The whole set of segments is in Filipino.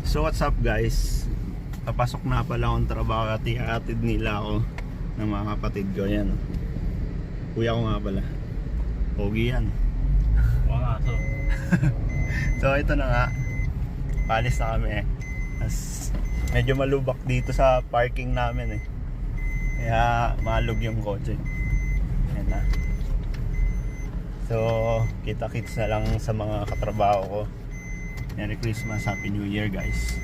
So what's up guys? Papasok na pala akong trabaho at ihatid nila ako ng mga kapatid ko. Yan, kuya ko nga pala, pogi yan. Wangaso. So ito na nga, palis na kami. As medyo malubak dito sa parking namin eh, kaya malog yung kotse. Yan na. So kita-kits na lang sa mga katrabaho ko. Merry Christmas, Happy New Year guys.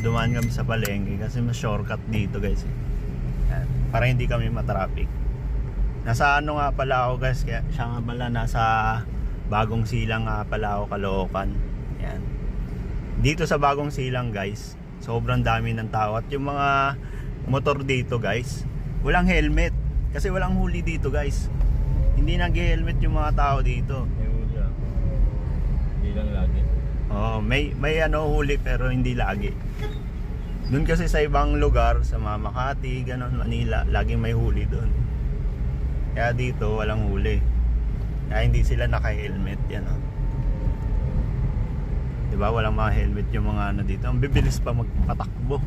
Dumaan kami sa palengke kasi mas shortcut dito guys. Yan, para hindi kami matraffic. Nasa ano nga pala ako guys, kaya siya nga pala nasa Bagong Silang nga pala ako, Caloocan. Yan. Dito sa Bagong Silang guys, sobrang dami ng tao at yung mga motor dito guys, walang helmet kasi walang huli dito guys. Hindi nag-helmet yung mga tao dito. Hindi lang lagi. Oh, may ano huli pero hindi lagi. Doon kasi sa ibang lugar, sa Makati, ganon, Manila, laging may huli doon. Kaya dito walang huli. Kaya hindi sila naka-helmet yan, oh. 'Di ba? Walang mga helmet yung mga ano dito. Ang bibilis pa magpatakbo.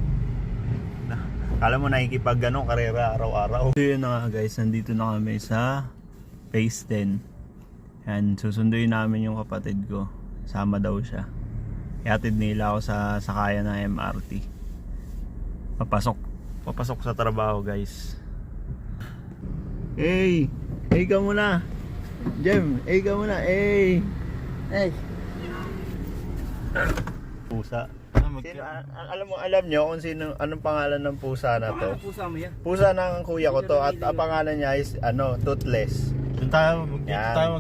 Kala mo nakikipag ganong karera araw-araw. So yun na nga guys, nandito na kami sa Phase 10. Yan, susunduin namin yung kapatid ko. Sama daw siya. Ihatid nila ako sa sakayan ng MRT. Papasok sa trabaho guys. Hey ka muna Jem, ka muna, hey pusa. Sino, alam nyo kung sino, anong pangalan ng pusa na to? Pusa mo yan? Pusa ng kuya ko to at ang pangalan niya is Toothless. Doon tayo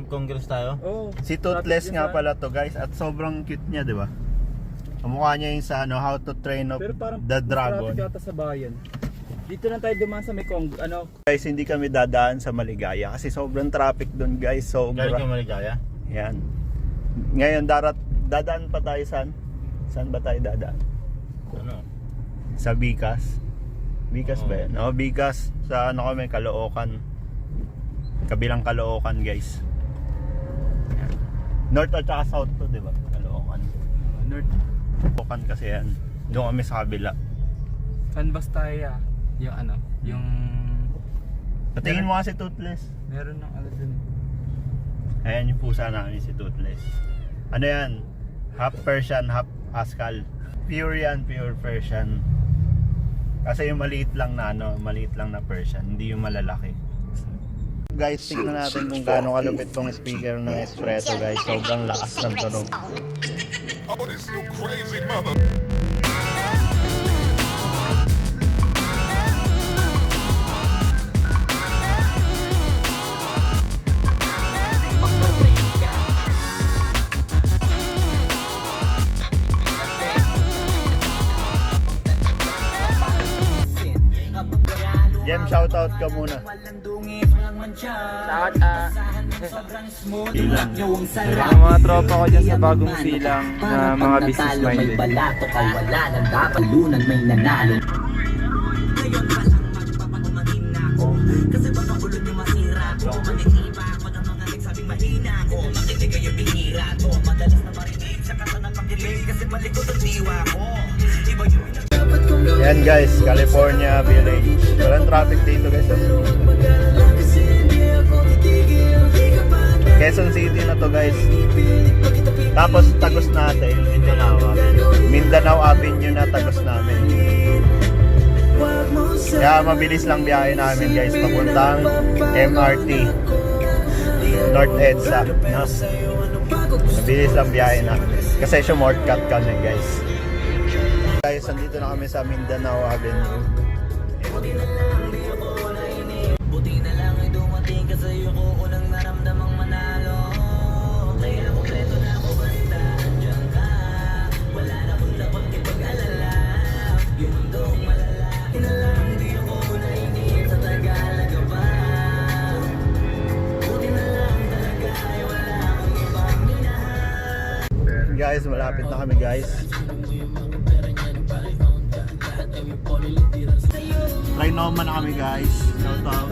mag-congress tayo. Oh, Si Toothless nga pala to guys at sobrang cute niya, di ba? Kamukha niya yung sa ano, How to Train Up the Dragon. Pero parang sa bayan. Dito lang tayo dumaan sa Mekong, ano? Guys, hindi kami dadaan sa Maligaya kasi sobrang traffic doon guys. Galing ka Maligaya? Yan. Ngayon dadaan pa tayo saan ba tayo dadaan? Ano? Sa Bicas. Bicas ba yan? Oh, Bicas. Sa ano kami, Caloocan. Kabilang Caloocan guys. Yan. North at saka south to, di ba? Caloocan. North. Caloocan kasi yan. Doon kami sa kabila. Saan basta yung ano? Yung... Patingin mo kasi Toothless. Meron ng ano dun. Ayan yung pusa namin, si Toothless. Ano yan? Half Persian, half Pascal. Pure yan, pure Persian. Kasi yung maliit lang na Persian, hindi yung malalaki. Guys, tignan natin kung gaano kalupit tong speaker ng Espresso guys. Sobrang lakas ng tunog. Oh, this you crazy mother. Jem, shoutout ka muna. Ilan? Yung mga tropa ko dyan sa Bagong Silang na mga business minded. Yan guys, California Village. Walang traffic dito guys. Quezon City na to guys. Tapos tagos natin Mindanao Avenue na tagos namin. Kaya mabilis lang biyahe namin guys papuntang MRT North EDSA, no? Mabilis lang biyahe namin kasi shortcut kami guys. Guys, nandito na kami sa Mindanao Avenue. Buti na lang ay dumating ka sa'yo ko unang naramdamang manalo. Kaya kompleto na ako basta andyan ka. Wala na kong dapat kipag-alala. Yung mundong malalaki na lang, di ako nainip sa Tagalaga pa. Buti na lang talaga ay wala akong ibang minahal. Guys, malapit na kami guys. Trinoma na kami guys. Shout out.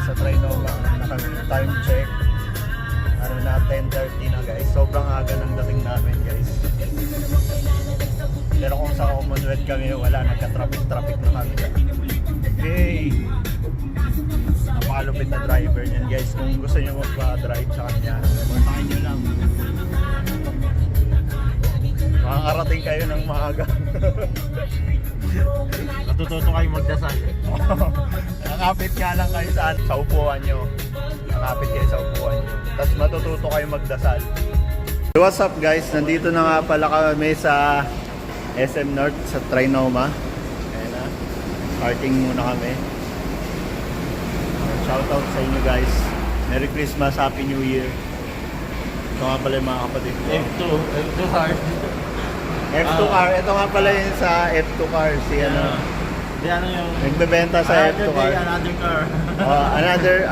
Sa Trinoma na kami. Time check. Ano na, 10:30 na guys. Sobrang when kami wala, nagka-traffic na kami. Okay. Napakalupit na driver niyan guys. Kung gusto niyo magpa-drive sa kanya, kontakin niyo lang. Makakarating kayo ng maaga. Natututo kayo magdasal. Nakapit nga lang kayo sa upuan nyo. Nakapit kayo sa upuan nyo. Tapos matututo kayo magdasal. What's up guys? Nandito na nga pala kami sa SM North sa Trinoma. Ayan na. Parking muna kami. Shoutout sa inyo guys. Merry Christmas, Happy New Year. Ito nga pala yung mga kapatid ko. F2 hard. F2 car. Ito nga pala yun sa F2 car. Si ano. Di ano yung... Nagbebenta sa F2 car. Another car.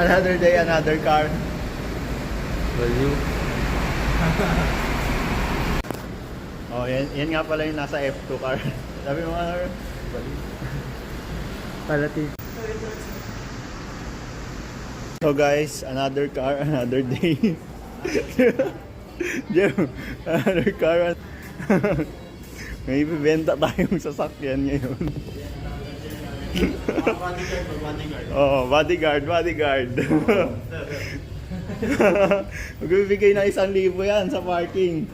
Another day, another car. Value. Oh, yan nga pala yung nasa F2 car. Sabi mo nga, Palati. so guys, another car, another day. Jem, another car. May ibibenta tayong sasakyan ngayon. Oh, bodyguard. Magbibigay na 1,000 yan sa parking.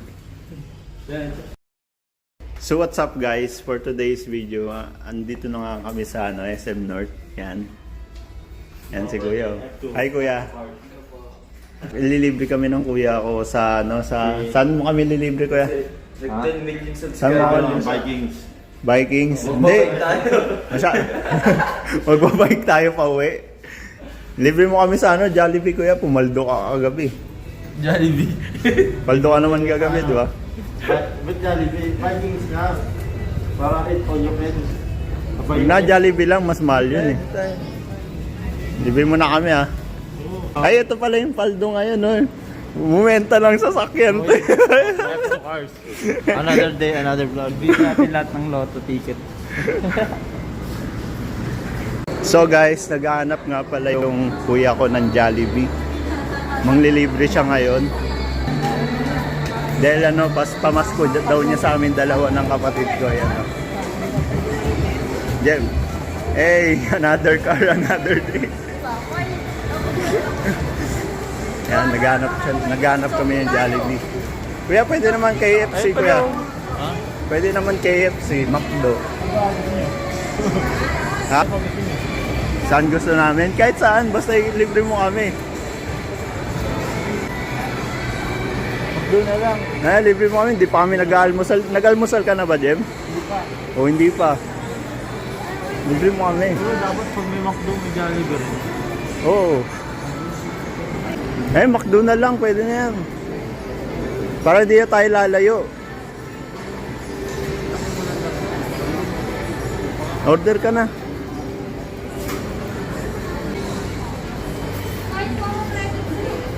So what's up guys, for today's video, andito na nga kami sa SM North. Yan si Kuya. Hi Kuya. Lilibre kami ng kuya ko sa saan mo kami lilibre Kuya? Saan mo kami? Vikings? Hindi. Magbabike tayo pa uwi. Libre mo kami sa Jollibee Kuya, pumaldo ka kagabi. Jollibee. Paldo ka naman kagabi, di ba? Ba't Jollibee? Vikings nga. Para 8 on your pesos. Na Jollibee lang, mas mahal yun eh. Libre mo na kami ha. Ay, ito pala yung paldo ngayon no. Bumenta lang sa sakyan. F2 cars. Another day, another vlog. Bili natin lahat ng lotto ticket. So guys, naghahanap nga pala yung kuya ko ng Jollibee. Manglilibre siya ngayon. Dahil pamasko daw niya sa amin dalawa ng kapatid ko. Ayan o. Jem. Hey, another car, another day. Ayan, naghahanap kami ng Jollibee. Kuya, pwede naman KFC, kuya. Pwede naman KFC, McDo. Ha? Saan gusto namin? Kahit saan, basta libre mo kami. Doon na lang. Libre mo kami, hindi pa kami nag-almusal. Nag-almusal ka na ba, Jem? O hindi pa. Libre mo kami. Pero dapat pag may McDo, may Jollibee rin. Oo. McDo na lang, pwede na yan. Para di na tayo lalayo. Order ka na.